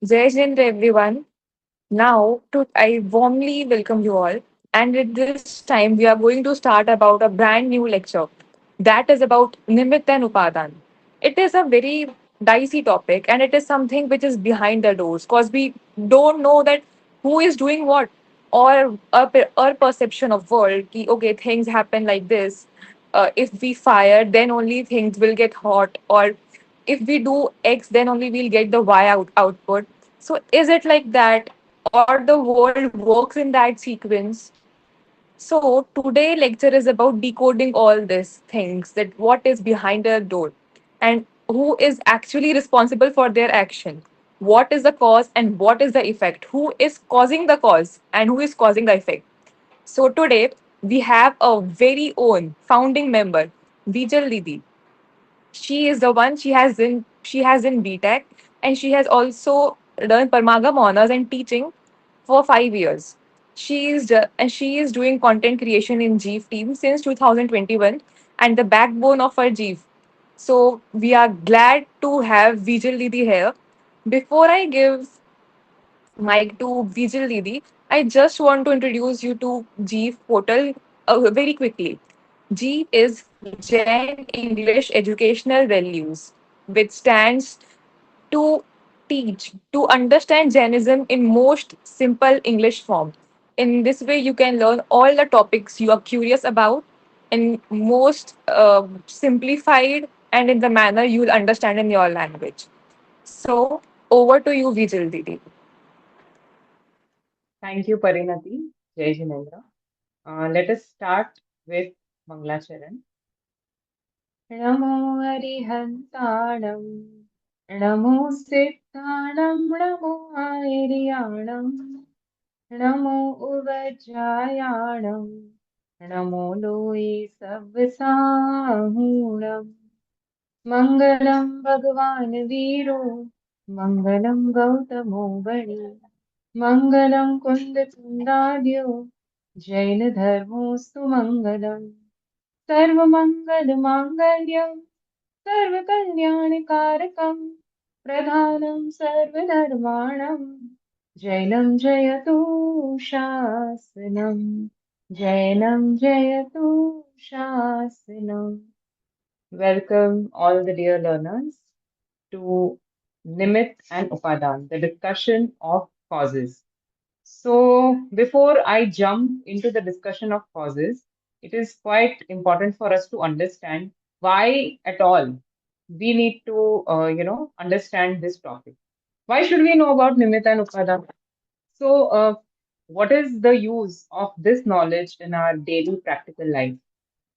Jai Jain to everyone. I warmly welcome you all. And at this time, we are going to start about a brand new lecture that is about Nimitt and Upadaan. It is a very dicey topic and it is something which is behind the doors because we don't know that who is doing what or our perception of world. Ki, okay, things happen like this. If we fire, then only things will get hot, or if we do X, then only we'll get the Y output. So is it like that, or the world works in that sequence? So today lecture is about decoding all these things, that what is behind a door and who is actually responsible for their action. What is the cause and what is the effect? Who is causing the cause and who is causing the effect? So today we have a very own founding member, Vijal Didi. She is the one she has in BTech, and she has also done Parmagam honors and teaching for 5 years. She is doing content creation in JEEV team since 2021 and the backbone of our JEEV. So we are glad to have Vijal Didi here. Before I give mic to Vijal Didi, I just want to introduce you to JEEV portal very quickly. G is Jain English Educational Values, which stands to teach, to understand Jainism in most simple English form. In this way, you can learn all the topics you are curious about in most simplified and in the manner you will understand in your language. So, over to you, Vijay Didi. Thank you, Parinati. Jai Jinendra. Let us start with Manglacharan. Namo Arihantanam, Namo Siddhanam, Namo Airiyanam, Namo Uvajayanam, Namo Lui Sabbasahunam, Mangalam Bhagavan Viro, Mangalam Gautamo Bali, Mangalam Kundatundadio, Jaina Dharmostu Mangalam, Sarvamangalmangalyam, Sarvakalyanikarakam, Pradhanam Sarvadharmanam, Jainam Jayatu Shasanam, Jainam Jayatu Shasanam. Welcome, all the dear learners, to Nimitt and Upadaan, the discussion of causes. So, before I jump into the discussion of causes, it is quite important for us to understand why at all we need to, understand this topic. Why should we know about Nimitt and Upadaan? So, what is the use of this knowledge in our daily practical life?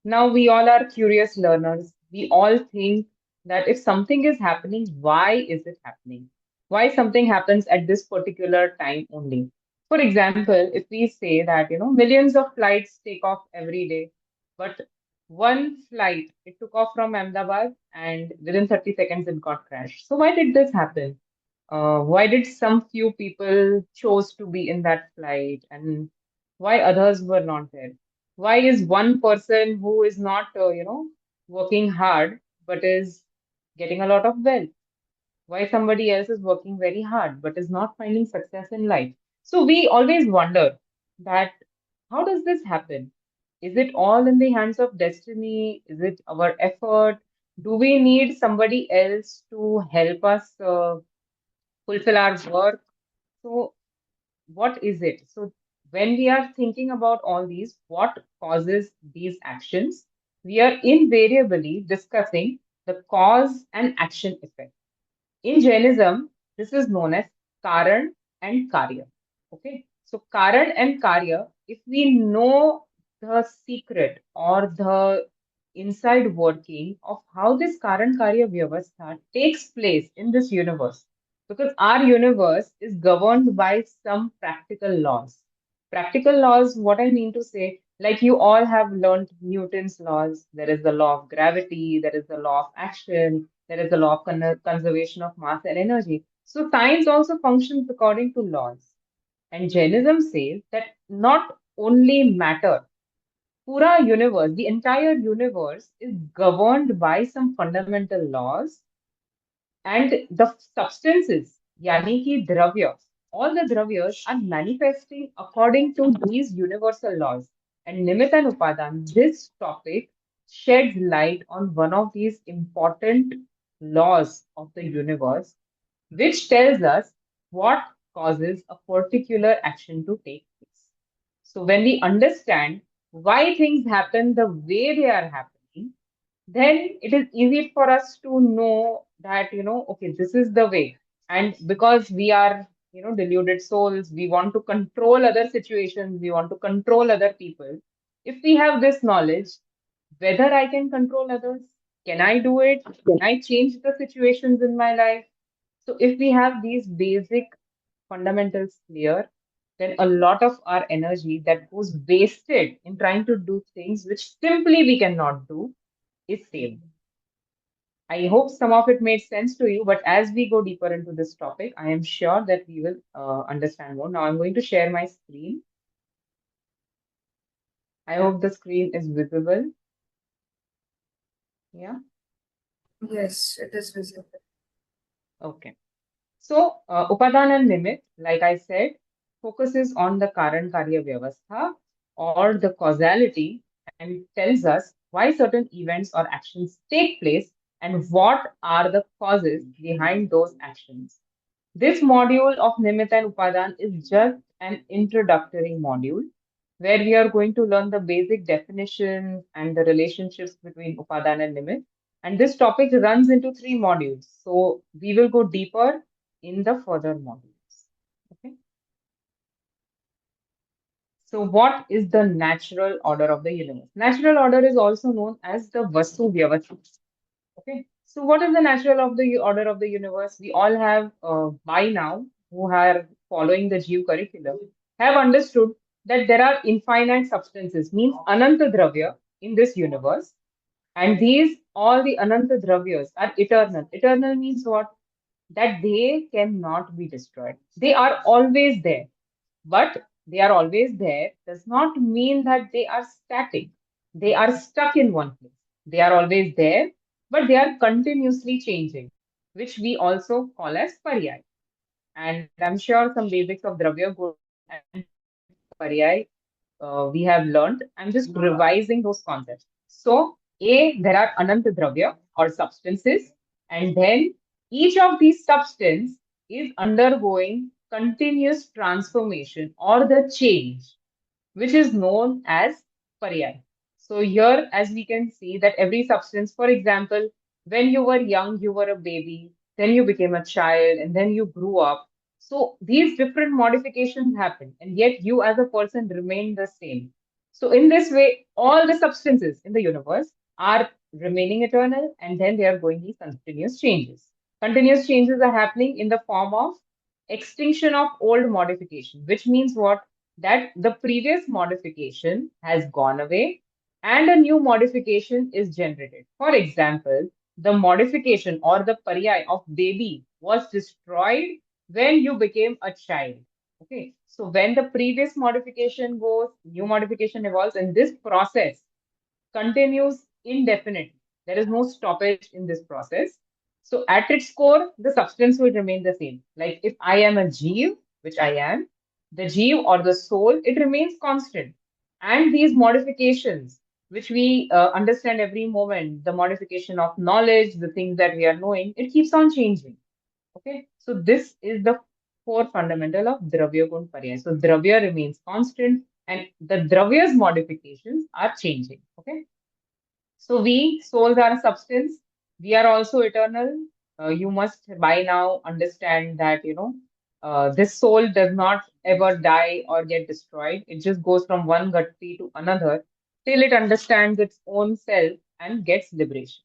Now, we all are curious learners. We all think that if something is happening, why is it happening? Why something happens at this particular time only? For example, if we say that, millions of flights take off every day, but one flight, it took off from Ahmedabad and within 30 seconds it got crashed. So why did this happen? Why did some few people chose to be in that flight and why others were not there? Why is one person who is not, working hard but is getting a lot of wealth? Why somebody else is working very hard but is not finding success in life? So we always wonder that how does this happen? Is it all in the hands of destiny? Is it our effort? Do we need somebody else to help us fulfill our work? So what is it? So, when we are thinking about all these, what causes these actions, we are invariably discussing the cause and action effect. In Jainism, this is known as Karan and Karya. Okay, so Karan and Karya, if we know the secret or the inside working of how this Karan Karya Vyavastha takes place in this universe, because our universe is governed by some practical laws. Practical laws, what I mean to say, like you all have learned Newton's laws. There is the law of gravity, there is the law of action, there is the law of conservation of mass and energy. So science also functions according to laws. And Jainism says that not only matter, Pura universe, the entire universe is governed by some fundamental laws and the substances. यानी कि द्रव्य, all the dravyas are manifesting according to these universal laws. And Nimitt and Upadaan, this topic sheds light on one of these important laws of the universe, which tells us what causes a particular action to take place. So when we understand why things happen the way they are happening, then it is easy for us to know that, okay, this is the way. And because we are, deluded souls, we want to control other situations, we want to control other people. If we have this knowledge, whether I can control others, can I do it? Can I change the situations in my life? So if we have these basic fundamentals clear, then a lot of our energy that goes wasted in trying to do things which simply we cannot do is saved. I hope some of it made sense to you, but as we go deeper into this topic, I am sure that we will understand more. Now I'm going to share my screen. I hope the screen is visible. Yeah. Yes, it is visible. Okay. So, Upadaan and Nimitt, like I said, focuses on the Karan Karya Vyavastha or the causality and tells us why certain events or actions take place and what are the causes behind those actions. This module of Nimitt and Upadaan is just an introductory module where we are going to learn the basic definitions and the relationships between Upadaan and Nimitt. And this topic runs into three modules. So we will go deeper in the further modules. Okay. So what is the natural order of the universe? Natural order is also known as the Vastu Vyavastha. Okay. So what is the natural of the order of the universe? We all have by now who are following the JEEV curriculum have understood that there are infinite substances, means ananta dravya in this universe, and these all the ananta dravyas are eternal. Eternal means what? That they cannot be destroyed. They are always there, but they are always there does not mean that they are static. They are stuck in one place. They are always there, but they are continuously changing, which we also call as paryai. And I'm sure some basics of Dravya Gun and Paryai we have learned. I'm just revising those concepts. So, A, there are Anant Dravya or substances, and then each of these substance is undergoing continuous transformation or the change, which is known as paryai. So here, as we can see that every substance, for example, when you were young, you were a baby, then you became a child, and then you grew up. So these different modifications happen, and yet you as a person remain the same. So in this way, all the substances in the universe are remaining eternal, and then they are going these continuous changes. Continuous changes are happening in the form of extinction of old modification, which means what? That the previous modification has gone away and a new modification is generated. For example, the modification or the paryai of baby was destroyed when you became a child. Okay, so when the previous modification goes, new modification evolves, and this process continues indefinitely. There is no stoppage in this process. So at its core, the substance will remain the same. Like if I am a jeev, which I am, the jeev or the soul, it remains constant. And these modifications, which we understand every moment, the modification of knowledge, the things that we are knowing, it keeps on changing. Okay, so this is the core fundamental of Dravya Gun Paryay. So Dravya remains constant and the Dravya's modifications are changing. Okay, so we, souls are a substance. We are also eternal. You must by now understand that, this soul does not ever die or get destroyed. It just goes from one gati to another till it understands its own self and gets liberation.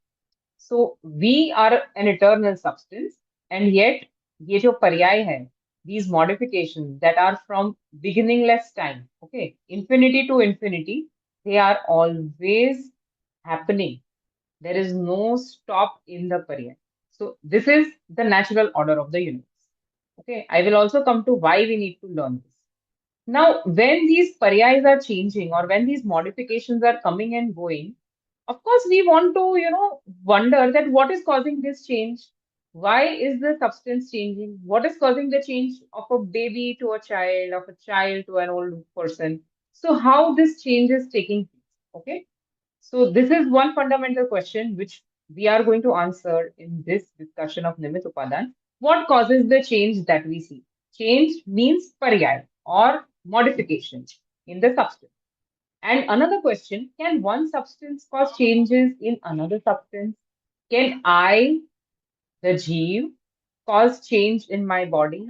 So we are an eternal substance, and yet ये जो पर्याय है, these modifications that are from beginningless time, okay, infinity to infinity, they are always happening. There is no stop in the paryay. So this is the natural order of the universe. Okay, I will also come to why we need to learn this. Now, when these paryais are changing or when these modifications are coming and going, of course, we want to, wonder that what is causing this change. Why is the substance changing? What is causing the change of a baby to a child, of a child to an old person? So, how this change is taking place? Okay. So, this is one fundamental question which we are going to answer in this discussion of Nimitt Upadan. What causes the change that we see? Change means paryay or modification in the substance. And another question, can one substance cause changes in another substance? Can I, the JEEV, cause change in my body?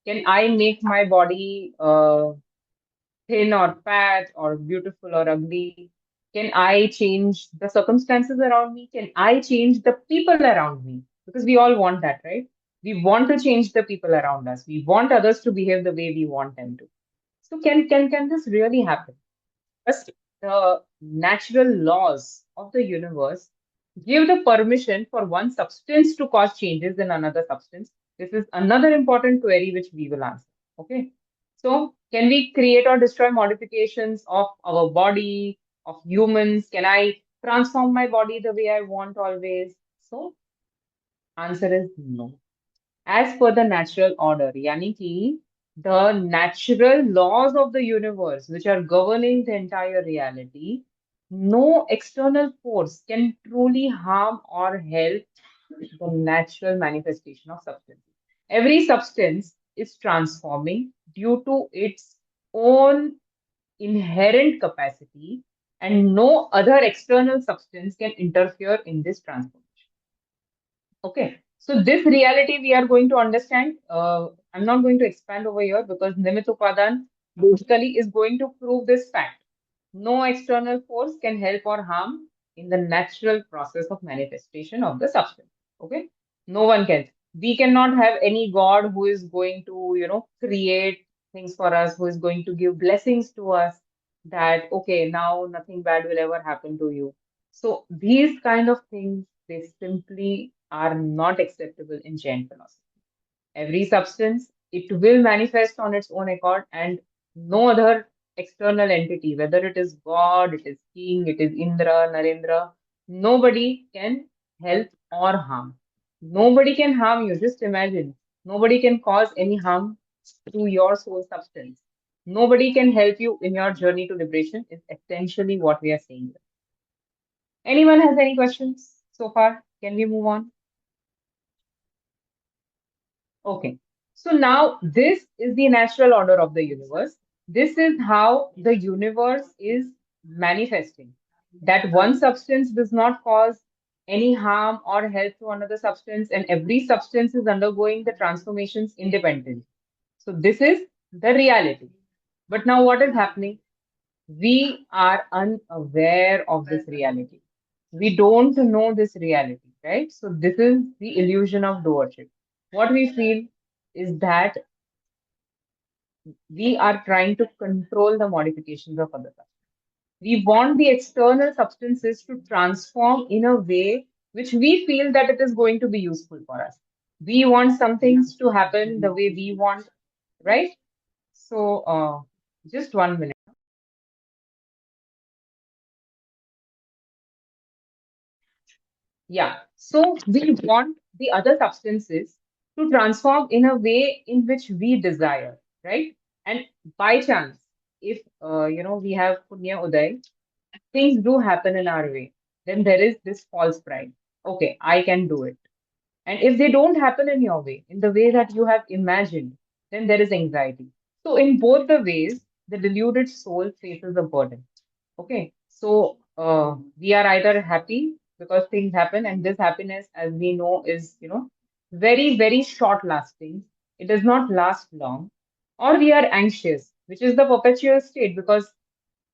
Can I make my body thin or fat or beautiful or ugly? Can I change the circumstances around me? Can I change the people around me? Because we all want that, right? We want to change the people around us. We want others to behave the way we want them to. So can this really happen? First, the natural laws of the universe give the permission for one substance to cause changes in another substance. This is another important query which we will answer. Okay. So, can we create or destroy modifications of our body, of humans? Can I transform my body the way I want always? So, answer is no. As per the natural order, yani ki the natural laws of the universe, which are governing the entire reality, no external force can truly harm or help the natural manifestation of substance. Every substance is transforming due to its own inherent capacity, and no other external substance can interfere in this transformation. Okay, so this reality we are going to understand. I'm not going to expand over here because Nimitt Upadan basically is going to prove this fact. No external force can help or harm in the natural process of manifestation of the substance. Okay, no one can. We cannot have any God who is going to, create things for us, who is going to give blessings to us. That okay, now nothing bad will ever happen to you. So these kind of things, they simply are not acceptable in Jain philosophy. Every substance, it will manifest on its own accord, and no other external entity, whether it is God, it is King, it is Indra, Narendra, nobody can help or harm. Nobody can harm you. Just imagine. Nobody can cause any harm to your soul substance. Nobody can help you in your journey to liberation, is essentially what we are saying. Anyone has any questions so far? Can we move on? Okay. So now this is the natural order of the universe. This is how the universe is manifesting. That one substance does not cause any harm or help to another substance, and every substance is undergoing the transformations independently. So this is the reality. But now what is happening? We are unaware of this reality. We don't know this reality, right? So this is the illusion of doership. What we feel is that we are trying to control the modifications of other substances. We want the external substances to transform in a way which we feel that it is going to be useful for us. We want some things to happen the way we want, right? So, just 1 minute. Yeah. So we want the other substances to transform in a way in which we desire, right? And by chance, if we have Punya Uday, things do happen in our way, then there is this false pride. Okay, I can do it. And if they don't happen in your way, in the way that you have imagined, then there is anxiety. So in both the ways, the deluded soul faces a burden. Okay, so we are either happy because things happen, and this happiness, as we know, is very very short lasting. It does not last long, or we are anxious, which is the perpetual state because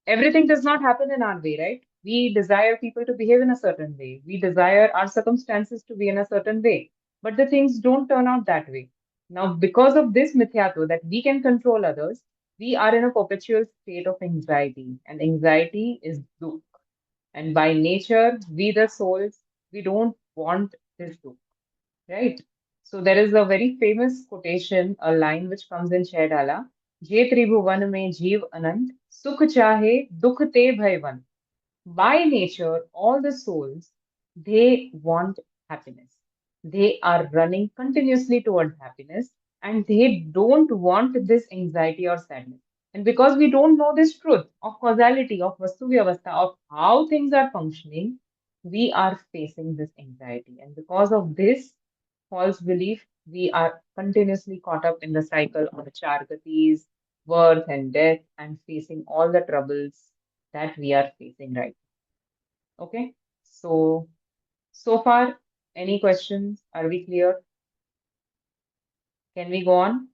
everything does not happen in our way, right? We desire people to behave in a certain way. We desire our circumstances to be in a certain way, but the things don't turn out that way. Now, because of this mithyatva that we can control others, we are in a perpetual state of anxiety, and anxiety is dukh. And by nature, we the souls, we don't want this dukh, right? So there is a very famous quotation, a line which comes in Shahdala, Je tribhuvan mein jeev anant, sukh chahe, dukh te bhaivan. By nature, all the souls, they want happiness. They are running continuously toward happiness and they don't want this anxiety or sadness. And because we don't know this truth of causality, of Vastu Vyavastha, of how things are functioning, we are facing this anxiety. And because of this false belief, we are continuously caught up in the cycle of chargatis, birth and death, and facing all the troubles that we are facing right now. Okay. So far, any questions? Are we clear? Can we go on?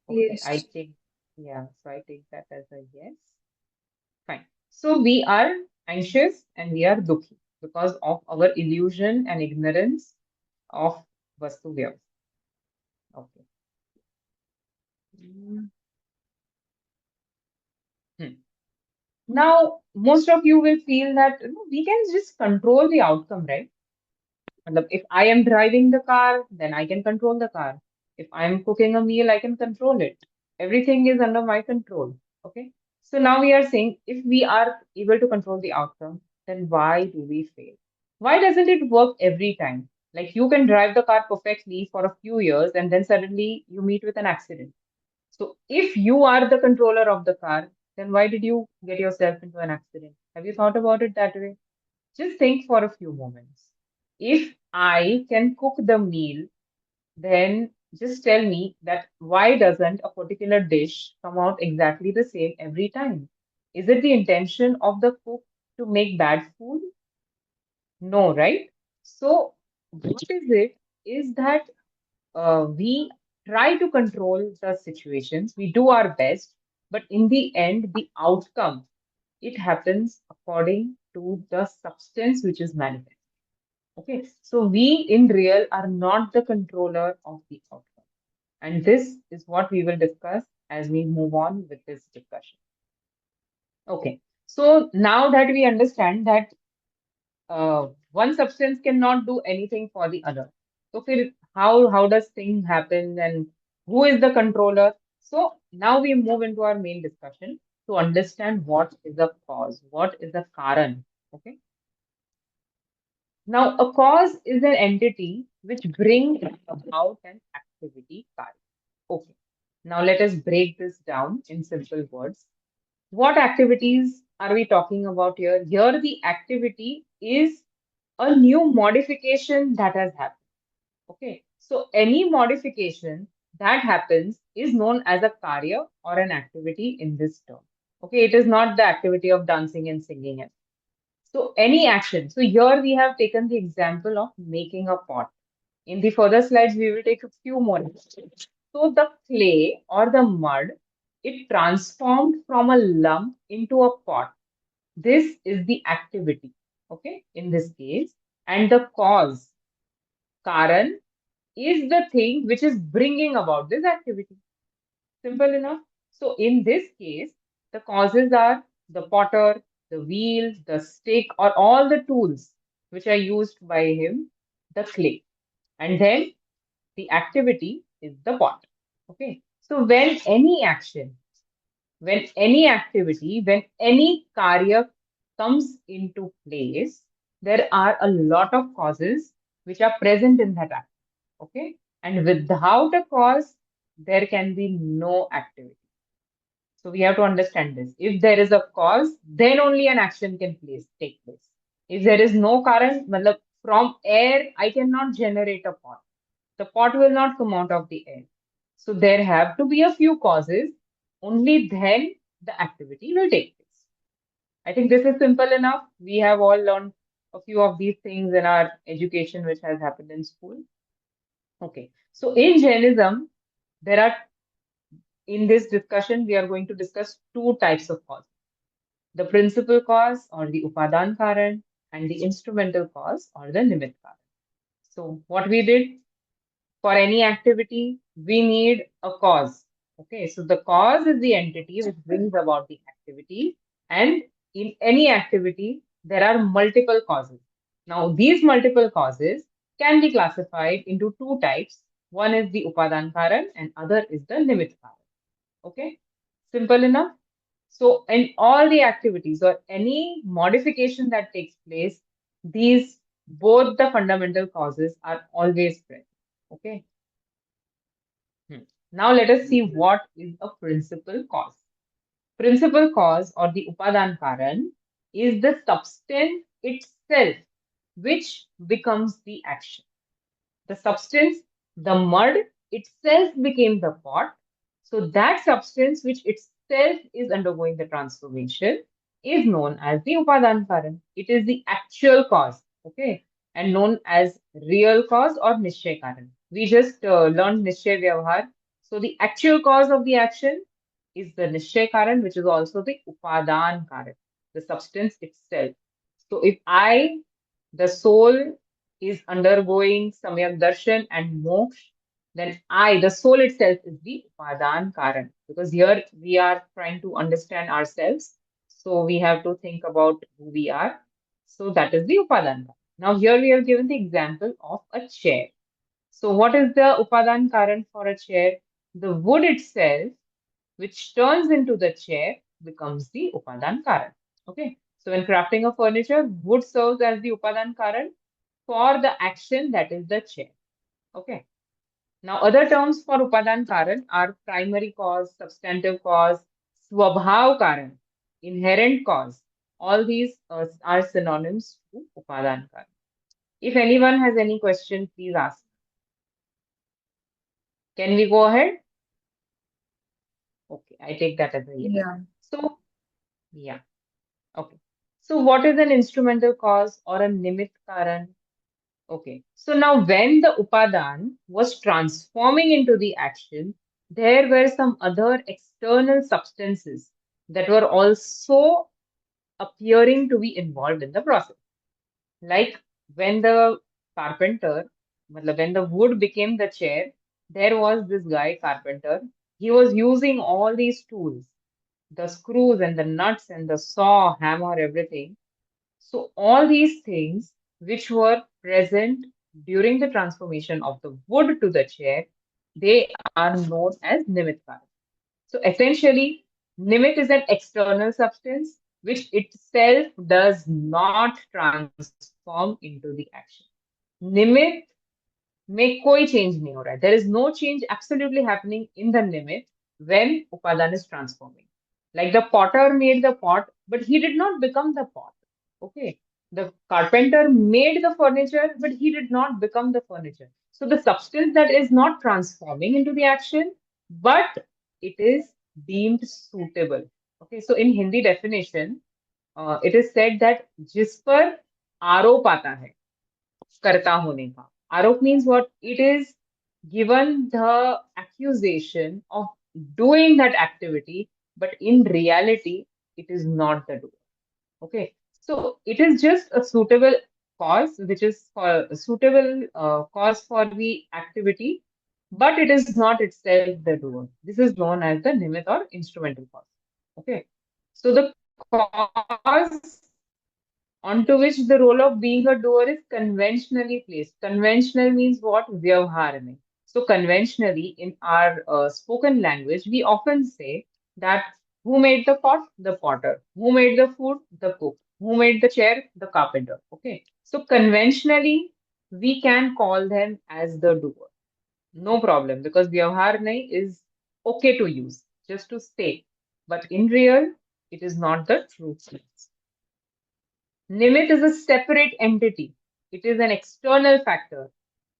Okay, I Yes. take, yeah, so I take that as a yes. Fine. So we are anxious and we are dukhi because of our illusion and ignorance of Vastu Vyavastha. Okay. Mm, hmm. Now, most of you will feel that we can just control the outcome, right? Matlab, if I am driving the car, then I can control the car. If I am cooking a meal, I can control it. Everything is under my control. Okay. So now we are saying if we are able to control the outcome, then why do we fail? Why doesn't it work every time? Like you can drive the car perfectly for a few years and then suddenly you meet with an accident. So if you are the controller of the car, then why did you get yourself into an accident? Have you thought about it that way? Just think for a few moments. If I can cook the meal, then just tell me that why doesn't a particular dish come out exactly the same every time? Is it the intention of the cook to make bad food? No, right? So, what is it? Is that we try to control the situations, we do our best, but in the end, the outcome, it happens according to the substance which is manifest. Okay, so we in real are not the controller of the outcome. And this is what we will discuss as we move on with this discussion. Okay, so now that we understand that one substance cannot do anything for the other. So how does thing happen and who is the controller? So now we move into our main discussion to understand what is the cause, what is the Karan. Okay. Now, a cause is an entity which brings about an activity type. Okay. Now, let us break this down in simple words. What activities are we talking about here? Here, the activity is a new modification that has happened. Okay. So, any modification that happens is known as a karya or an activity in this term. Okay. It is not the activity of dancing and singing. So any action. So here we have taken the example of making a pot. In the further slides, we will take a few more examples. So the clay or the mud, it transformed from a lump into a pot. This is the activity, okay, in this case. And the cause, Karan, is the thing which is bringing about this activity. Simple enough. So in this case, the causes are the potter, the wheel, the stick, or all the tools which are used by him, the clay. And then the activity is the pot. Okay. So when any activity, when any karya comes into place, there are a lot of causes which are present in that act. Okay. And without a cause, there can be no activity. So we have to understand this. If there is a cause, then only an action can take place. If there is no current, matlab, from air, I cannot generate a pot. The pot will not come out of the air. So there have to be a few causes. Only then the activity will take place. I think this is simple enough. We have all learned a few of these things in our education, which has happened in school. Okay. So in Jainism, there are in this discussion, we are going to discuss two types of causes, the principal cause or the Upadaan Karan and the instrumental cause or the Nimitt Karan. So what we did for any activity, we need a cause. Okay, so the cause is the entity which brings about the activity, and in any activity, there are multiple causes. Now, these multiple causes can be classified into two types. One is the Upadaan Karan and other is the Nimitt Karan. Okay, simple enough. So, in all the activities or any modification that takes place, these Both the fundamental causes are always present. Okay. Hmm. Now let us see what is a principal cause. Principal cause or the Upadaan Karan is the substance itself which becomes the action. The substance, the mud itself became the pot. So that substance which itself is undergoing the transformation is known as the Upadaan Karan. It is the actual cause, okay, and known as real cause or Nishchay Karan. We just learned Nishchay Vyavhar. So the actual cause of the action is the Nishchay Karan, which is also the Upadaan Karan, the substance itself. So if the soul, is undergoing Samyak Darshan and Moksha, then the soul itself, is the Upadaan Karan. Because here we are trying to understand ourselves. So we have to think about who we are. So that is the Upadaan Karan. Now here we have given the example of a chair. So what is the Upadaan Karan for a chair? The wood itself, which turns into the chair, becomes the Upadaan Karan. Okay. So when crafting a furniture, wood serves as the Upadaan Karan for the action, that is the chair. Okay. Now, other terms for Upadaan Karan are primary cause, substantive cause, Swabhav Karan, inherent cause. All these are synonyms to Upadaan Karan. If anyone has any question, please ask. Can we go ahead? Okay, I take that as a yes. Yeah. So, yeah, okay. So, what is an instrumental cause or a Nimitt Karan? Okay. So now when the Upadan was transforming into the action, there were some other external substances that were also appearing to be involved in the process. Like when the carpenter, when the wood became the chair, there was this guy, carpenter. He was using all these tools, the screws and the nuts and the saw, hammer, everything. So all these things which were present during the transformation of the wood to the chair, they are known as Nimitt. So essentially, Nimit is an external substance which itself does not transform into the action. Nimit में कोई change नहीं हो रहा है. There is no change absolutely happening in the limit when Upadan is transforming. Like the potter made the pot, but he did not become the pot. Okay. The carpenter made the furniture, but he did not become the furniture. So the substance that is not transforming into the action, but it is deemed suitable. Okay. So in Hindi definition, it is said that जिस पर आरोप आता है कर्ता होने का. Arop means what? It is given the accusation of doing that activity, but in reality, it is not the doer. Okay. So it is just a suitable cause, which is for a suitable cause for the activity, but it is not itself the doer. This is known as the nimitt or instrumental cause. Okay. So the cause onto which the role of being a doer is conventionally placed. Conventional means what? Vyavhar mein. So conventionally, in our spoken language, we often say that who made the pot? The potter. Who made the food? The cook. Who made the chair? The carpenter. Okay. So conventionally, we can call them as the doer. No problem because Vyavhar nahi is okay to use, just to say. But in real, it is not the true sense. Nimit is a separate entity. It is an external factor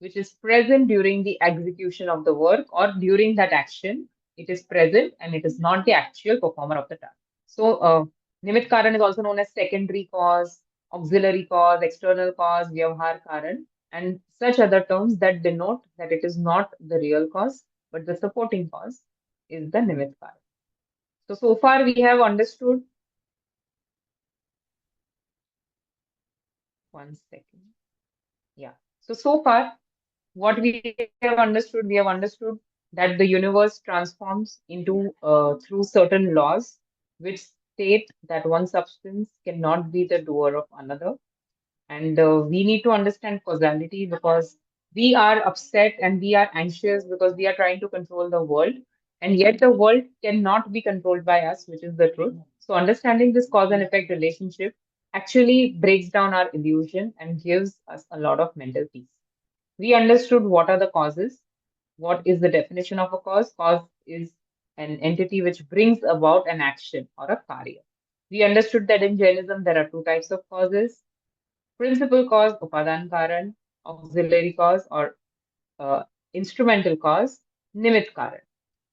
which is present during the execution of the work or during that action. It is present and it is not the actual performer of the task. So, Nimit Karan is also known as secondary cause, auxiliary cause, external cause, Vyavhar Karan, and such other terms that denote that it is not the real cause, but the supporting cause is the Nimit Karan. So far we have understood. One second. Yeah. So far, what we have understood that the universe transforms into through certain laws which state that one substance cannot be the doer of another. And we need to understand causality because we are upset and we are anxious because we are trying to control the world. And yet the world cannot be controlled by us, which is the truth. So understanding this cause and effect relationship actually breaks down our illusion and gives us a lot of mental peace. We understood what are the causes. What is the definition of a cause? Cause is an entity which brings about an action or a karya. We understood that in Jainism there are two types of causes: principal cause, Upadaan Karan, auxiliary cause or uh, instrumental cause, Nimitt Karan.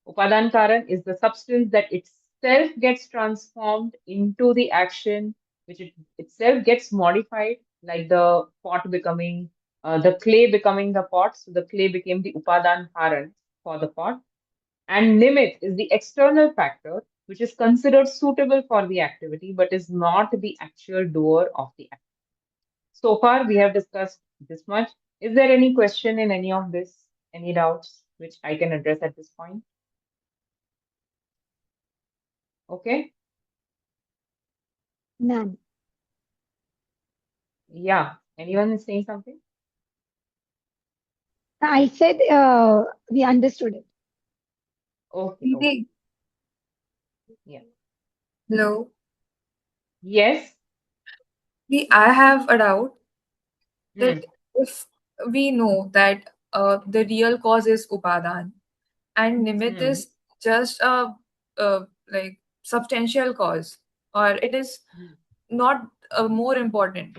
Upadaan Karan is the substance that itself gets transformed into the action, which itself gets modified, like the pot becoming, the clay becoming the pot. So the clay became the Upadaan Karan for the pot. And Nimit is the external factor, which is considered suitable for the activity, but is not the actual doer of the act. So far, we have discussed this much. Is there any question in any of this? Any doubts which I can address at this point? Okay. None. Yeah. Anyone is saying something? I said we understood it. Okay. Okay. Didi, Yeah. hello. Yes. See, I have a doubt Hmm. that if we know that the real cause is Upadaan and Nimitt Hmm. is just a like substantial cause, or it is Hmm. not more important.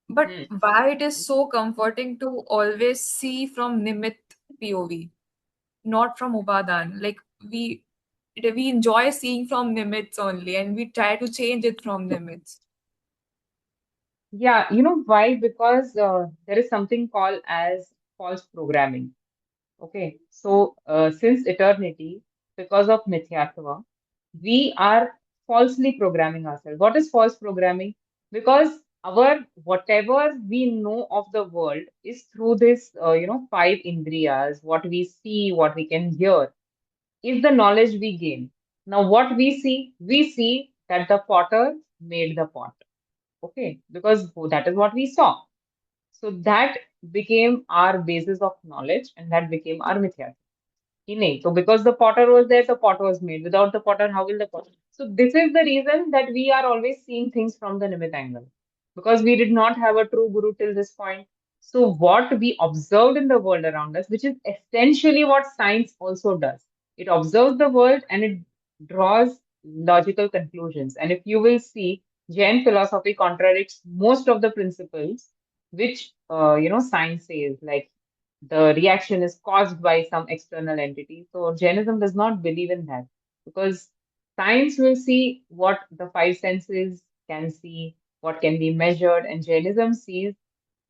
But Hmm. why it is so comforting to always see from Nimitt POV, not from Upadaan? Like we enjoy seeing from Nimitts only, and we try to change it from Nimitts. Yeah. You know why? Because there is something called as false programming. Okay. So since eternity, because of mithyatva, we are falsely programming ourselves. What is false programming? Because our whatever we know of the world is through this, five indriyas, what we see, what we can hear, is the knowledge we gain. Now, what we see that the potter made the pot. Okay, because that is what we saw. So that became our basis of knowledge and that became our mithya innate. So because the potter was there, the pot was made. Without the potter, how will the pot? So this is the reason that we are always seeing things from the Nimitt angle. Because we did not have a true guru till this point. So what we observed in the world around us, which is essentially what science also does. It observes the world and it draws logical conclusions. And if you will see, Jain philosophy contradicts most of the principles which science says, like the reaction is caused by some external entity. So Jainism does not believe in that because science will see what the five senses can see, what can be measured, and Jainism sees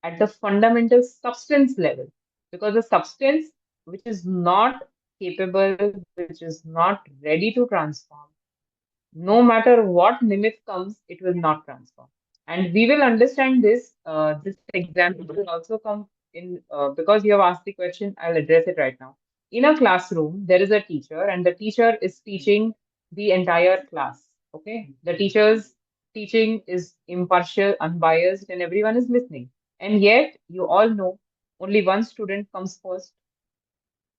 at the fundamental substance level because the substance which is not capable, which is not ready to transform, no matter what nimitt comes, it will not transform. And we will understand this. This example will also come in because you have asked the question, I'll address it right now. In a classroom, there is a teacher, and the teacher is teaching the entire class. Okay, the teacher's teaching is impartial, unbiased, and everyone is listening. And yet, you all know only one student comes first.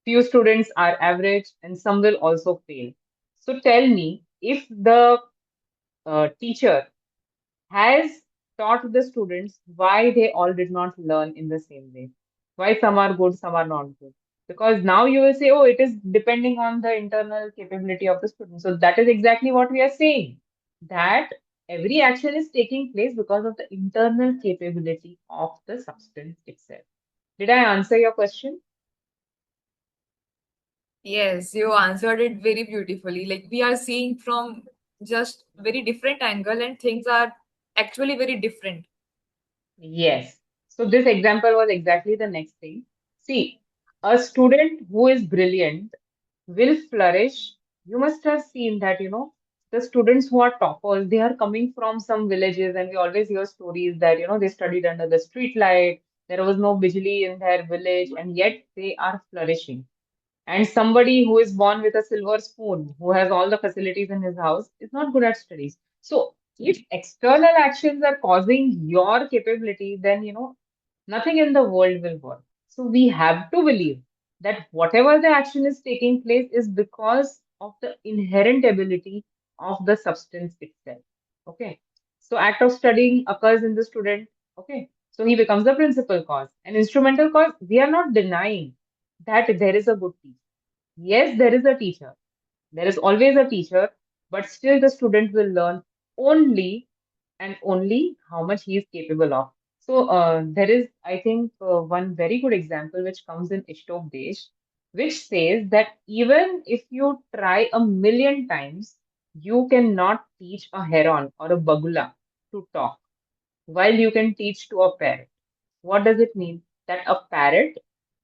Few students are average, and some will also fail. So tell me, if the teacher has taught the students why they all did not learn in the same way. Why some are good, some are not good. Because now you will say, oh, it is depending on the internal capability of the student. So that is exactly what we are saying. That every action is taking place because of the internal capability of the substance itself. Did I answer your question? Yes, you answered it very beautifully. Like we are seeing from just very different angle, and things are actually very different. Yes. So this example was exactly the next thing. See, a student who is brilliant will flourish. You must have seen that, the students who are toppers, they are coming from some villages, and we always hear stories that, they studied under the street light, there was no bijli in their village, and yet they are flourishing. And somebody who is born with a silver spoon, who has all the facilities in his house, is not good at studies. So if external actions are causing your capability, then nothing in the world will work. So we have to believe that whatever the action is taking place is because of the inherent ability of the substance itself. Okay. So act of studying occurs in the student. Okay. So he becomes the principal cause. An instrumental cause, we are not denying that there is a good teacher. Yes, there is a teacher. There is always a teacher, but still the student will learn only and only how much he is capable of. So there is, I think, one very good example which comes in Ishtopdesh, which says that even if you try a million times, you cannot teach a heron or a bagula to talk, while you can teach to a parrot. What does it mean? That a parrot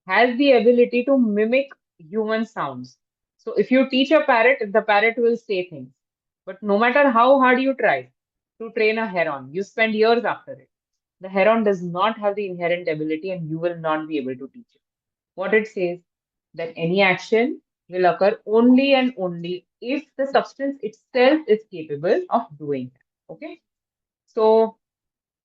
has the ability to mimic human sounds. So if you teach a parrot, the parrot will say things. But no matter how hard you try to train a heron, you spend years after it. The heron does not have the inherent ability and you will not be able to teach it. What it says, that any action will occur only and only if the substance itself is capable of doing that. Okay. So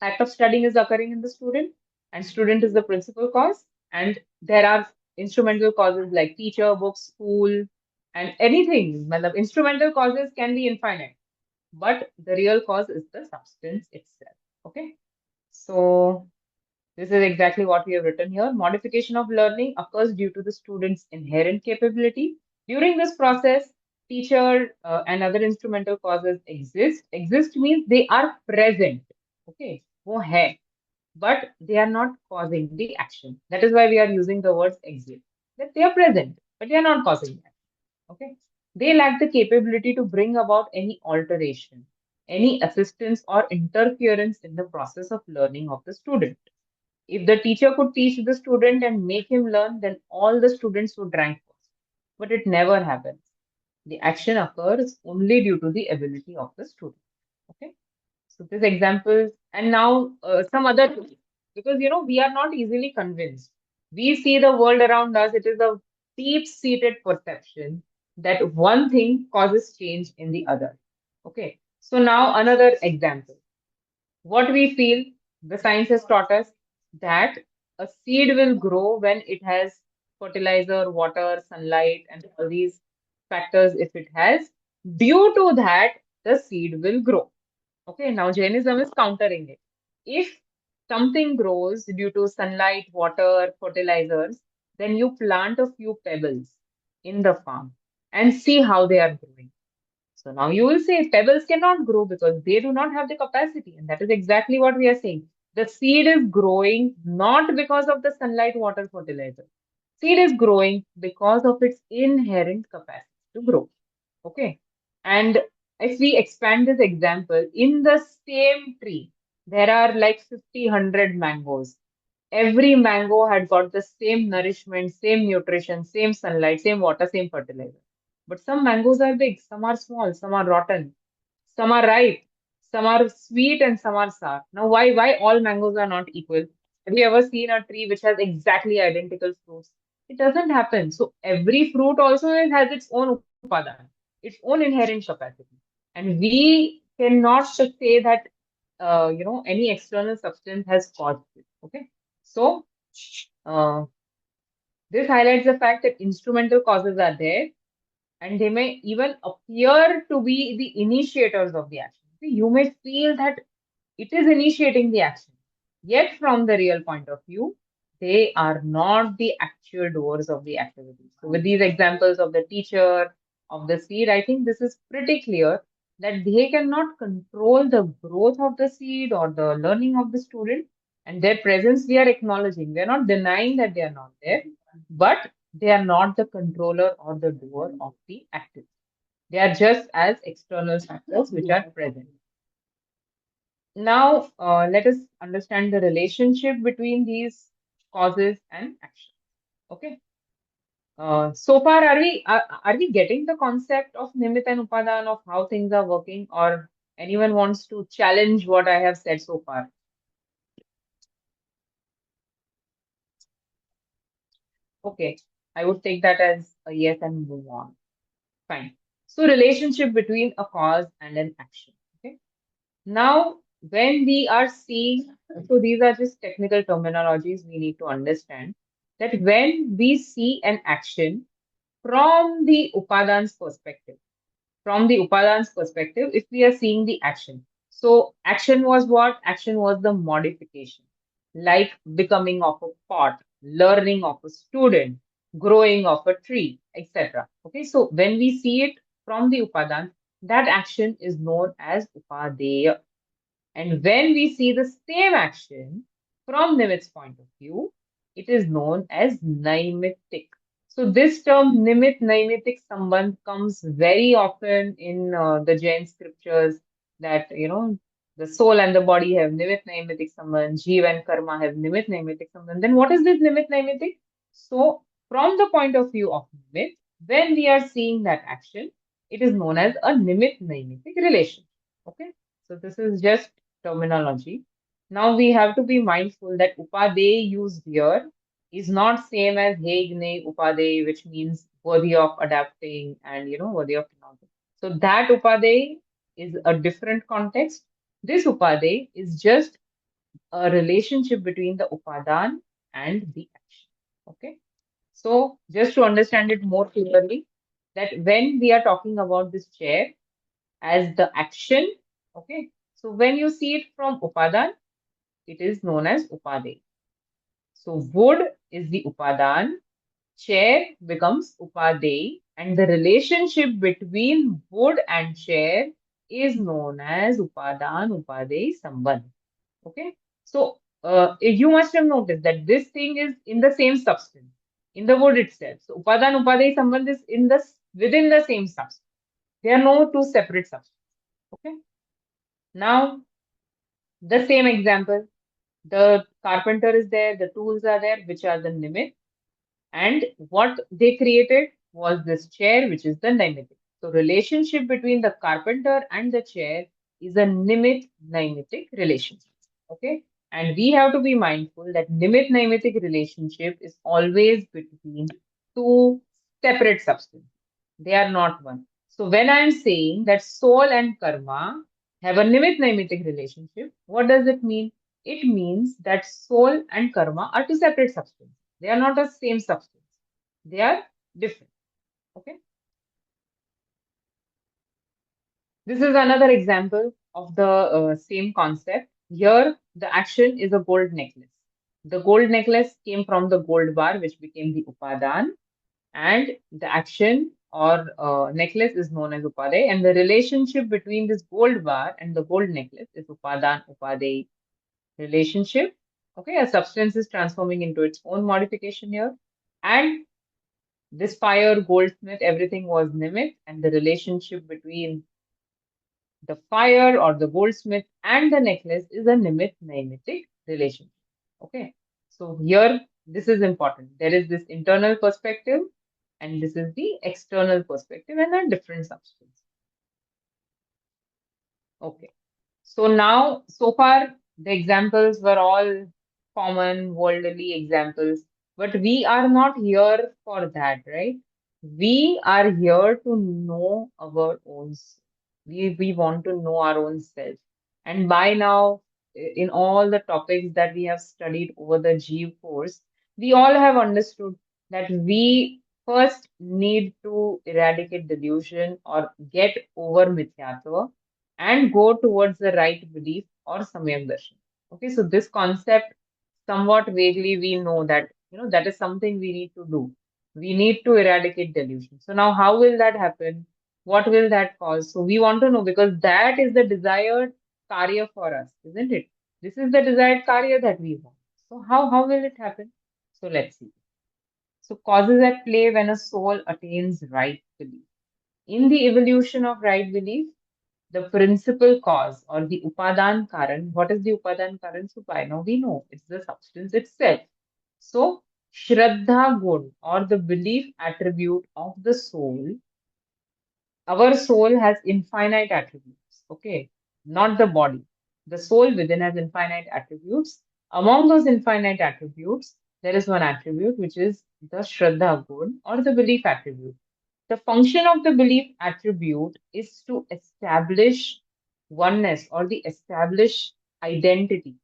act of studying is occurring in the student, and student is the principal cause. And there are instrumental causes like teacher, book, school, and anything. Matlab, instrumental causes can be infinite, but the real cause is the substance itself. Okay. So this is exactly what we have written here. Modification of learning occurs due to the student's inherent capability. During this process, teacher and other instrumental causes exist. Exist means they are present. Okay, वो है, but they are not causing the action. That is why we are using the words exist. That they are present, but they are not causing action. Okay, they lack the capability to bring about any alteration, any assistance or interference in the process of learning of the student. If the teacher could teach the student and make him learn, then all the students would rank first. But it never happens. The action occurs only due to the ability of the student. Okay. So this example, and now some other things, because we are not easily convinced. We see the world around us. It is a deep-seated perception that one thing causes change in the other. Okay. So now another example. What we feel, the science has taught us that a seed will grow when it has fertilizer, water, sunlight, and all these factors. If it has, due to that, the seed will grow. Okay, now Jainism is countering it. If something grows due to sunlight, water, fertilizers, then you plant a few pebbles in the farm and see how they are growing. So now you will say pebbles cannot grow because they do not have the capacity. And that is exactly what we are saying. The seed is growing not because of the sunlight, water, fertilizer. Seed is growing because of its inherent capacity to grow. Okay. And if we expand this example, in the same tree, there are like 50, 100 mangoes. Every mango had got the same nourishment, same nutrition, same sunlight, same water, same fertilizer. But some mangoes are big, some are small, some are rotten, some are ripe, some are sweet, and some are sour. Now, why all mangoes are not equal? Have you ever seen a tree which has exactly identical fruits? It doesn't happen. So every fruit also has its own upadaan, its own inherent capacity. And we cannot just say that any external substance has caused it. Okay. So uh, this highlights the fact that instrumental causes are there and they may even appear to be the initiators of the action. See, you may feel that it is initiating the action, yet, from the real point of view, they are not the actual doers of the activity. So, with these examples of the teacher, of the seed, I think this is pretty clear that they cannot control the growth of the seed or the learning of the student, and their presence we are acknowledging. We are not denying that they are not there, but they are not the controller or the doer of the activity. They are just as external factors which are present. Now, let us understand the relationship between these causes and action. Okay. So far, are we getting the concept of Nimitt and Upadaan of how things are working, or anyone wants to challenge what I have said so far? Okay, I would take that as a yes and move on. Fine. So, relationship between a cause and an action. Okay. Now, when we are seeing, so these are just technical terminologies we need to understand that when we see an action from the Upadan's perspective, if we are seeing the action. So action was what? Action was the modification, like becoming of a pot, learning of a student, growing of a tree, etc. Okay, so when we see it from the Upadan, that action is known as Upadeya. And when we see the same action from Nimitt's point of view, it is known as Naimittic. So this term Nimitt Naimittic Sambandh comes very often in the Jain scriptures that, the soul and the body have Nimitt Naimittic Sambandh, JEEV and Karma have Nimitt Naimittic Sambandh. Then what is this Nimitt Naimittic? So from the point of view of Nimitt, when we are seeing that action, it is known as a Nimitt Naimittic relation. Okay. So this is just terminology. Now we have to be mindful that upade used here is not same as Hegne upade, which means worthy of adapting and worthy of renouncing. So that upade is a different context. This upade is just a relationship between the upadan and the action. Okay. So just to understand it more clearly, that when we are talking about this chair as the action, okay. So when you see it from upadan, it is known as Upade. So wood is the Upadan, chair becomes Upade, and the relationship between wood and chair is known as Upadan Upade Sambandh. Okay. So you must have noticed that this thing is in the same substance, in the wood itself. So Upadan Upade Sambandh is within the same substance. There are no two separate substances. Okay. Now the same example. The carpenter is there, the tools are there, which are the Nimitt, and what they created was this chair, which is the Nimitic. So relationship between the carpenter and the chair is a Nimitt Nimitic relationship. Okay, and we have to be mindful that Nimitt Nimitic relationship is always between two separate substances. They are not one. So when I am saying that soul and karma have a Nimitt Nimitic relationship, what does it mean? It means that soul and karma are two separate substances. They are not the same substance. They are different. Okay. This is another example of the same concept. Here, the action is a gold necklace. The gold necklace came from the gold bar, which became the Upadan, and the action or necklace is known as Upade. And the relationship between this gold bar and the gold necklace is Upadan Upade relationship. Okay, a substance is transforming into its own modification here. And this fire, goldsmith, everything was Nimitt, and the relationship between the fire or the goldsmith and the necklace is a Nimitt Nimitic relationship. Okay, so here this is important. There is this internal perspective, and this is the external perspective, and a different substance. Okay. So now, so far, the examples were all common worldly examples, but we are not here for that, right? We are here to know our own. We want to know our own self. And by now, in all the topics that we have studied over the JEEV course, we all have understood that we first need to eradicate delusion or get over mithyatva and go towards the right belief or Samyak Darshan. Okay, so this concept, somewhat vaguely, we know that, that is something we need to do. We need to eradicate delusion. So now, how will that happen? What will that cause? So we want to know because that is the desired Karya for us, isn't it? This is the desired Karya that we want. So how will it happen? So let's see. So causes at play when a soul attains right belief. In the evolution of right belief, the principal cause or the Upadaan Karan. What is the Upadaan Karan? So by now we know it's the substance itself. So Shraddha Gun or the belief attribute of the soul, our soul has infinite attributes, okay, not the body. The soul within has infinite attributes. Among those infinite attributes, there is one attribute which is the Shraddha Gun or the belief attribute. The function of the belief attribute is to establish oneness or the establish identity.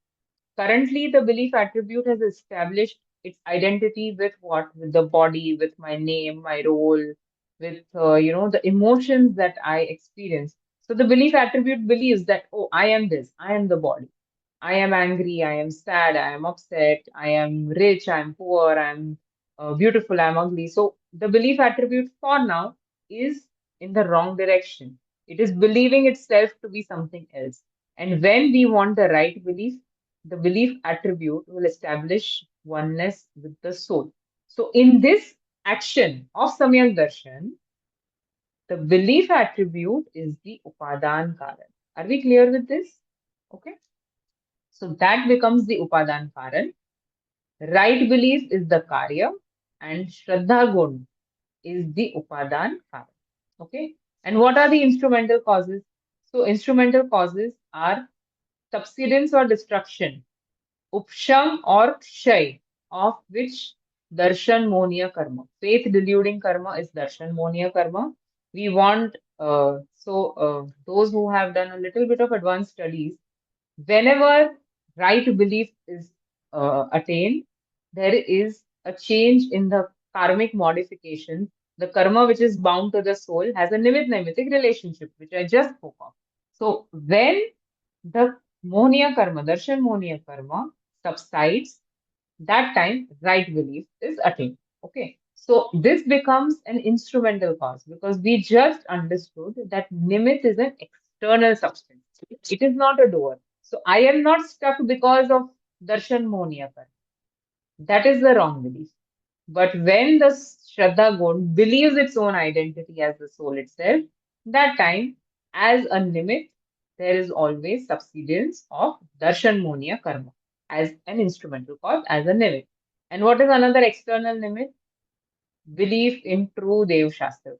Currently, the belief attribute has established its identity with what? With the body, with my name, my role, with the emotions that I experience. So the belief attribute believes that, oh, I am this, I am the body. I am angry, I am sad, I am upset, I am rich, I am poor, I am beautiful, I am ugly. So the belief attribute for now is in the wrong direction. It is believing itself to be something else. And when we want the right belief, the belief attribute will establish oneness with the soul. So in this action of Samyak Darshan, the belief attribute is the Upadaan Karan. Are we clear with this? Okay. So that becomes the Upadaan Karan. Right belief is the Karya, and Shraddha Gun is the Upadaan Karan. Okay. And what are the instrumental causes? So instrumental causes are subsidence or destruction, upsham or kshay, of which darshan monia karma. Faith deluding karma is darshan monia karma. We want, those who have done a little bit of advanced studies, whenever right belief is attained, there is a change in the karmic modification. The karma which is bound to the soul has a nimitic relationship, which I just spoke of. So when the monia karma, darshan monia karma subsides, that time right belief is attained. Okay. So this becomes an instrumental cause because we just understood that Nimitt is an external substance. It is not a door. So I am not stuck because of darshan monia karma. That is the wrong belief. But when the Shraddha Gun believes its own identity as the soul itself, that time, as a Nimitt, there is always subsidence of Darshan Monia Karma as an instrumental cause, as a Nimitt. And what is another external Nimitt? Belief in true Dev Shastra.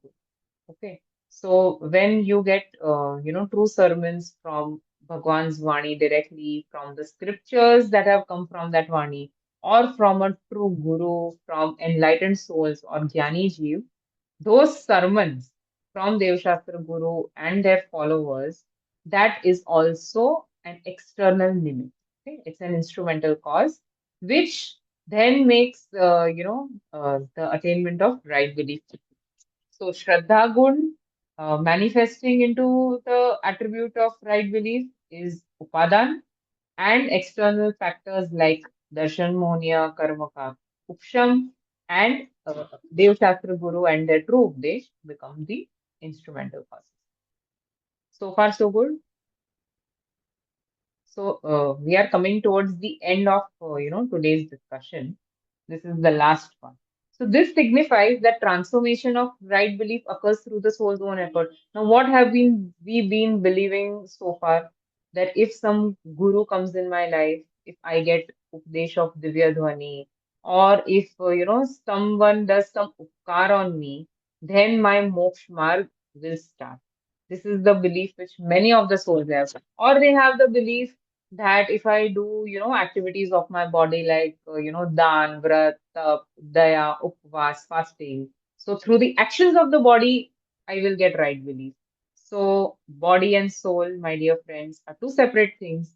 Okay. So when you get, true sermons from Bhagwan's Vani directly from the scriptures that have come from that Vani, or from a true guru, from enlightened souls or Jnani Jeev, those sermons from Devshastra Guru and their followers, that is also an external limit. Okay? It's an instrumental cause, which then makes, the attainment of right belief. So Shraddha Gun manifesting into the attribute of right belief is Upadan, and external factors like Darshan Monia, Karmaka, Upsham, and Dev Shastra Guru and their true Updesh become the instrumental causes. So far, so good. So we are coming towards the end of today's discussion. This is the last one. So this signifies that transformation of right belief occurs through the soul's own effort. Now, what have we been believing so far? That if some guru comes in my life, if I get Updesh of Divya Dhwani, or if someone does some upkar on me, then my moksha marg will start. This is the belief which many of the souls have, or they have the belief that if I do, activities of my body like, dan, vrat, tap, daya, upvas, fasting. So through the actions of the body, I will get right belief. So body and soul, my dear friends, are two separate things.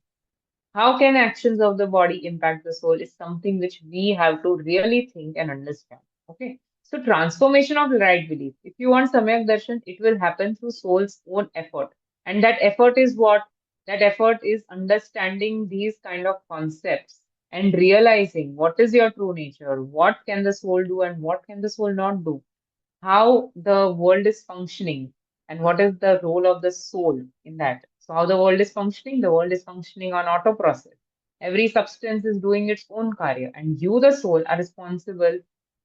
How can actions of the body impact the soul is something which we have to really think and understand. Okay. So transformation of right belief. If you want Samyak Darshan, it will happen through soul's own effort. And that effort is what? That effort is understanding these kind of concepts and realizing what is your true nature, what can the soul do and what can the soul not do, how the world is functioning and what is the role of the soul in that. So, how the world is functioning? The world is functioning on auto process. Every substance is doing its own karya, and you, the soul, are responsible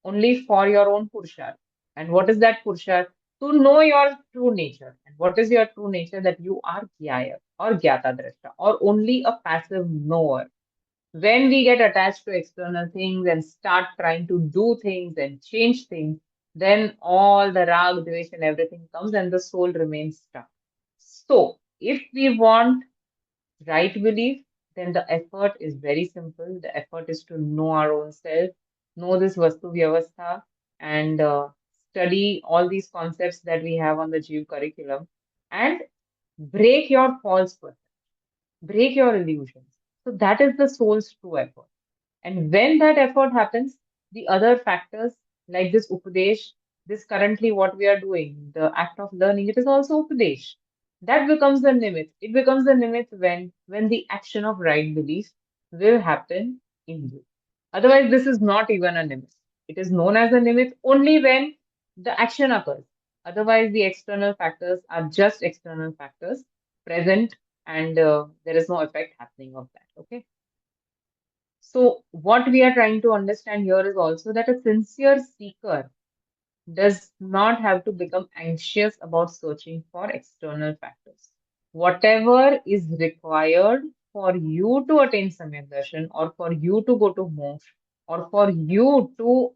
only for your own purusharth. And what is that purusharth? To know your true nature. And what is your true nature? That you are Gyaya or Gyata Drashta or only a passive knower. When we get attached to external things and start trying to do things and change things, then all the rag, dvesh, and everything comes and the soul remains stuck. So, if we want right belief, then the effort is very simple. The effort is to know our own self, know this Vastu Vyavastha, and study all these concepts that we have on the JEEV curriculum and break your false perception, break your illusions. So, that is the soul's true effort. And when that effort happens, the other factors like this Upadesh, this currently what we are doing, the act of learning, it is also Upadesh. That becomes the Nimitt. It becomes the Nimitt when the action of right belief will happen in you. Otherwise, this is not even a Nimitt. It is known as a Nimitt only when the action occurs. Otherwise, the external factors are just external factors present, and there is no effect happening of that. Okay. So, what we are trying to understand here is also that a sincere seeker does not have to become anxious about searching for external factors. Whatever is required for you to attain Samyak Darshan, or for you to go to moksha, or for you to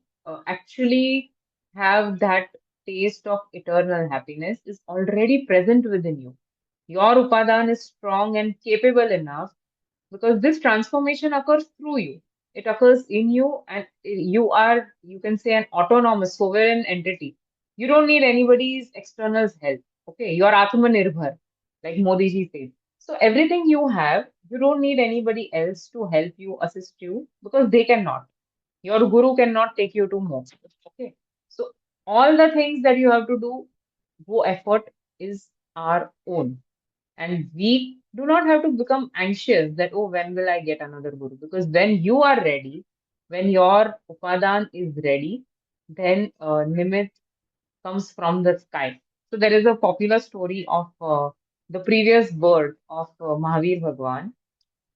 actually have that taste of eternal happiness is already present within you. Your Upadaan is strong and capable enough because this transformation occurs through you. It occurs in you, and you are, you can say, an autonomous, sovereign entity. You don't need anybody's external help. Okay, you are Atma Nirbhar, like Modi ji says. So everything you have, you don't need anybody else to help you, assist you, because they cannot. Your guru cannot take you to moksha. Okay, so all the things that you have to do, wo effort is our own. And we do not have to become anxious that, oh, when will I get another guru? Because when you are ready, when your Upadaan is ready, then Nimit comes from the sky. So there is a popular story of the previous birth of Mahavir Bhagwan,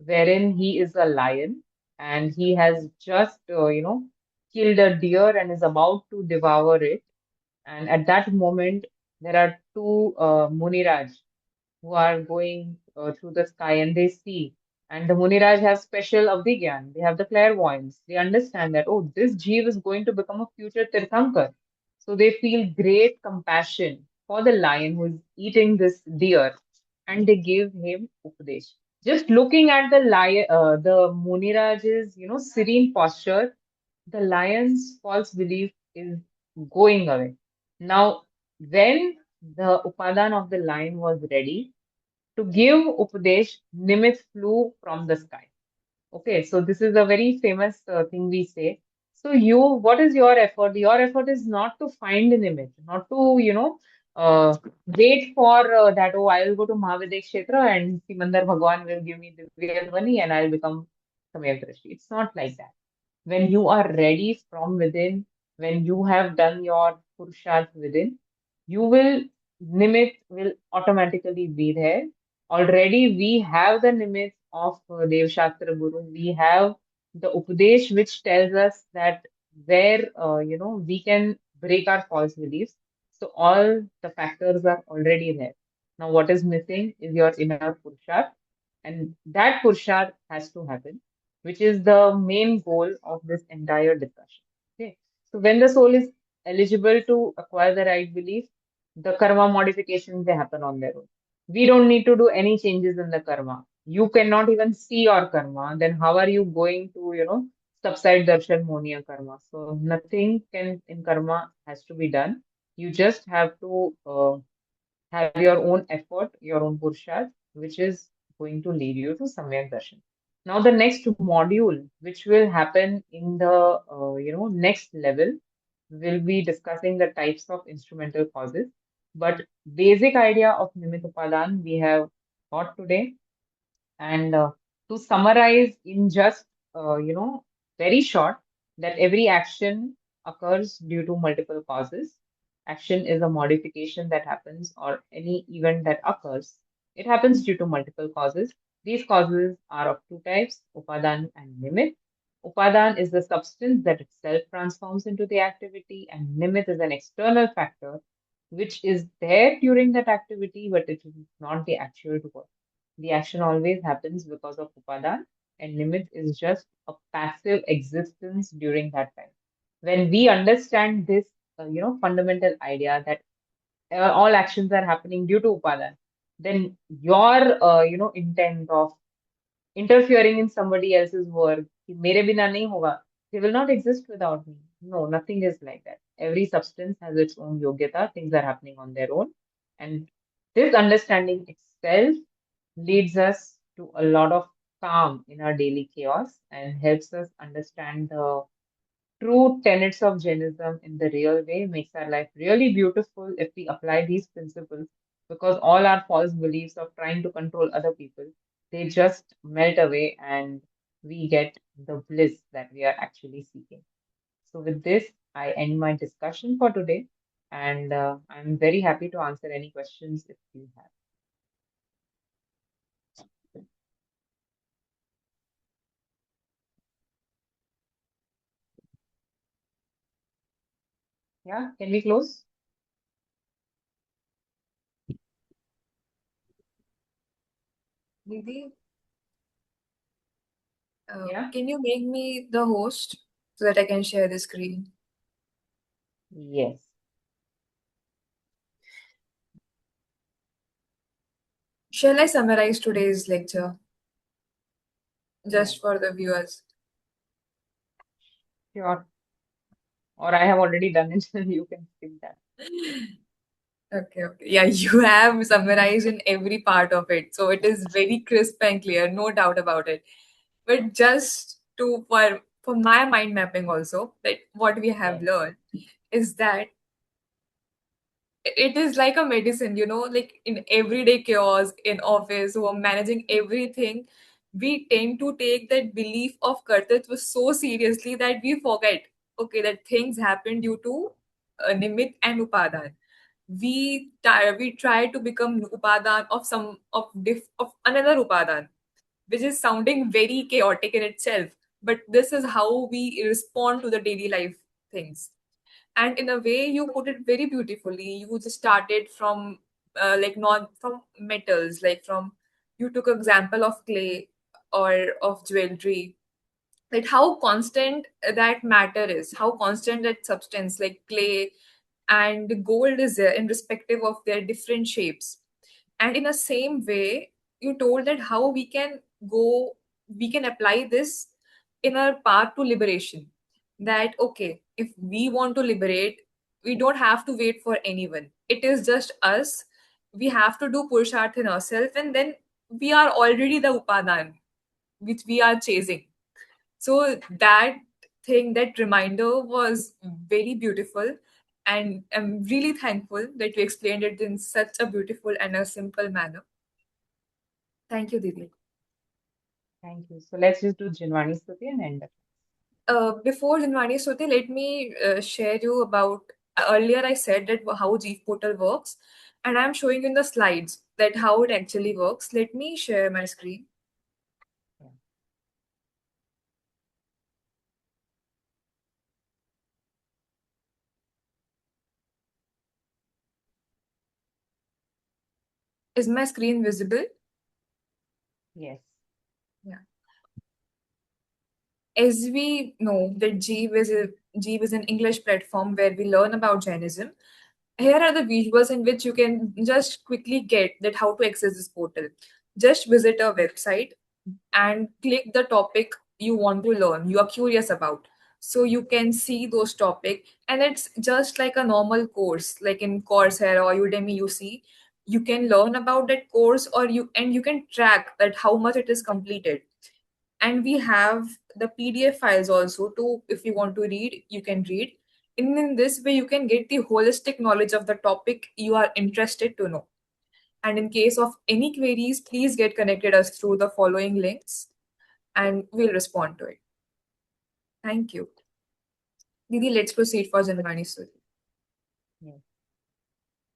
wherein he is a lion and he has just, killed a deer and is about to devour it. And at that moment, there are two Muniraj who are going through the sky and they see. And the Muniraj have special Gyan. They have the clairvoyance. They understand that, oh, this Jeev is going to become a future Tirthankar. So they feel great compassion for the lion who is eating this deer and they give him Upadesh. Just looking at the lion, the Muniraj's, serene posture, the lion's false belief is going away. Now, when the Upadaan of the lion was ready, to give Upadesh, Nimitt flew from the sky. Okay, so this is a very famous thing we say. So what is your effort? Your effort is not to find an image, not to, wait for that, oh, I will go to Mahavidya Kshetra and Simandar Bhagwan will give me Divya Dhvani and I'll become Samyak Drishti. It's not like that. When you are ready from within, when you have done your Purusharth within, you will, Nimit will automatically be there. Already we have the Nimit of Dev Shastra Guru. We have the Upadesh which tells us that where, we can break our false beliefs. So all the factors are already there. Now what is missing is your inner Purusharth, and that Purusharth has to happen, which is the main goal of this entire discussion. Okay. So when the soul is eligible to acquire the right belief, the karma modifications they happen on their own. We don't need to do any changes in the karma. You cannot even see your karma. Then how are you going to, subside darshan monia karma? So nothing can in karma has to be done. You just have to have your own effort, your own purusharth, which is going to lead you to Samyak Darshan. Now, the next module, which will happen in the next level, will be discussing the types of instrumental causes. But basic idea of Nimit Upadan we have got today. And to summarize in just, very short, that every action occurs due to multiple causes. Action is a modification that happens, or any event that occurs. It happens due to multiple causes. These causes are of two types, Upadan and Nimitt. Upadan is the substance that itself transforms into the activity, and Nimitt is an external factor which is there during that activity, but it is not the actual doer. The action always happens because of Upadaan, and Nimitt is just a passive existence during that time. When we understand this, fundamental idea that all actions are happening due to Upadaan, then your, intent of interfering in somebody else's work, कि मेरे बिना नहीं होगा, they will not exist without me. No, nothing is like that. Every substance has its own yogyata. Things are happening on their own. And this understanding itself leads us to a lot of calm in our daily chaos and helps us understand the true tenets of Jainism in the real way, makes our life really beautiful if we apply these principles. because all our false beliefs of trying to control other people, they just melt away and we get the bliss that we are actually seeking. So, with this, I end my discussion for today, and I'm very happy to answer any questions if you have. Yeah, can we close? Didi, Yeah, can you make me the host so that I can share the screen? yes. Shall I summarize today's lecture Yeah, just for the viewers? sure. Or I have already done it, you can skip that. Okay, okay. Yeah, you have summarized in every part of it. So it is very crisp and clear, no doubt about it. But just to for my mind mapping also, that what we have Yes, learned is that it is like a medicine, like in everyday chaos in office who are managing everything, we tend to take that belief of kartatva so seriously that we forget, okay, that things happen due to nimit and upadan. We try to become upadan of of another upadan, which is sounding very chaotic in itself, but this is how we respond to the daily life things. And in a way you put it very beautifully, you just started from like non from metals, like from, you took example of clay or of jewelry, like how constant that matter is, how constant that substance like clay and gold is there in respective of their different shapes. And in the same way, you told that how we can apply this in our path to liberation. That okay, if we want to liberate, we don't have to wait for anyone. It is just us. We have to do purusharth in ourselves, and then we are already the upadan which we are chasing. So that thing, that reminder was very beautiful. And I'm really thankful that you explained it in such a beautiful and a simple manner. Thank you, Didi. thank you. So let's just do Jinwani Stuti and end it. Before Janwani Soti, let me share you about earlier I said that how JEEV portal works, and I'm showing you in the slides that how it actually works. Let me share my screen. Yeah. Is my screen visible? Yes. Yeah. As we know that JEEV is an English platform where we learn about Jainism. Here are the visuals in which you can just quickly get that how to access this portal. Just visit our website and click the topic you want to learn, you are curious about. So you can see those topic, and it's just like a normal course, like in Coursera or Udemy. You see, you can learn about that course, or you can track that how much it is completed. And we have the PDF files also to, if you want to read, you can read. And in this way, you can get the holistic knowledge of the topic you are interested to know. And in case of any queries, please get connected us through the following links and we'll respond to it. Thank you. Didi, let's proceed for Janvani Suri. Yes.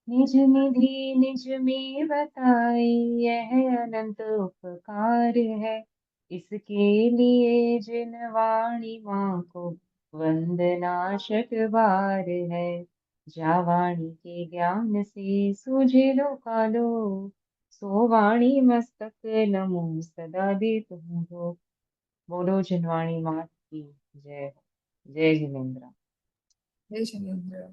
निज निधि निज में बताई, यह अनंत उपकार है। इसके लिए जिन वाणी माँ को वंदना शतबार है। जा वाणी के ज्ञान से सूझे लो कालो, सो वाणी मस्तक नमो सदा दे तुम हो। बोलो जिनवाणी मात की जय। जय जिनेन्द्र। Jai Shanindra.